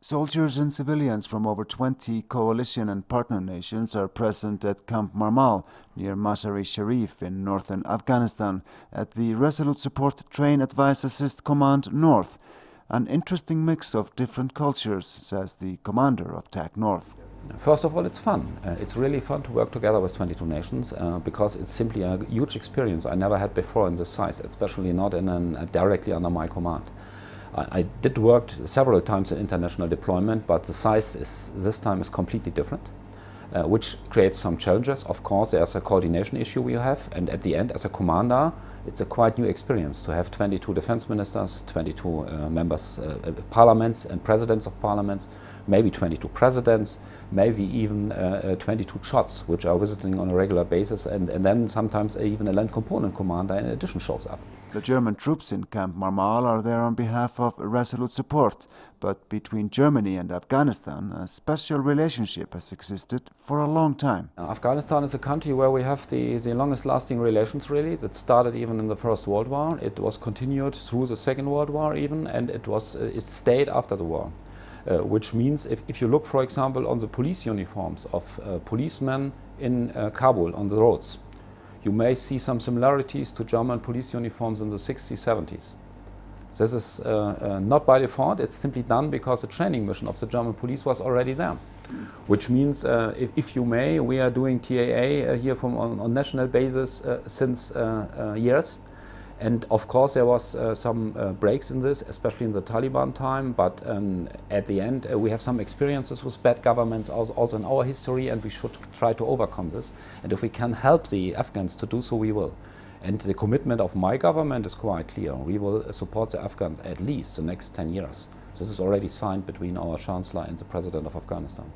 Soldiers and civilians from over 20 coalition and partner nations are present at Camp Marmal near Mazar-e-Sharif in northern Afghanistan at the Resolute Support Train Advise Assist Command North. An interesting mix of different cultures, says the commander of TAC North. First of all, it's fun. It's really fun to work together with 22 nations because it's simply a huge experience I never had before in this size, especially not directly under my command. I did work several times in international deployment, but the size this time is completely different, which creates some challenges. Of course, there's a coordination issue we have, and at the end, as a commander, it's a quite new experience to have 22 defense ministers, 22 members, parliaments and presidents of parliaments, maybe 22 presidents, maybe even 22 shots, which are visiting on a regular basis, and then sometimes even a land component commander in addition shows up. The German troops in Camp Marmal are there on behalf of Resolute Support, but between Germany and Afghanistan, a special relationship has existed for a long time. Afghanistan is a country where we have the longest lasting relations, really. It started even in the First World War, it was continued through the Second World War even, and it stayed after the war. Which means if you look, for example, on the police uniforms of policemen in Kabul on the roads, you may see some similarities to German police uniforms in the 60s, 70s. This is not by default, it's simply done because the training mission of the German police was already there. Which means, if you may, we are doing TAA here on national basis since years. And of course there was some breaks in this, especially in the Taliban time, but at the end we have some experiences with bad governments also in our history, and we should try to overcome this. And if we can help the Afghans to do so, we will. And the commitment of my government is quite clear. We will support the Afghans at least the next 10 years. This is already signed between our Chancellor and the President of Afghanistan.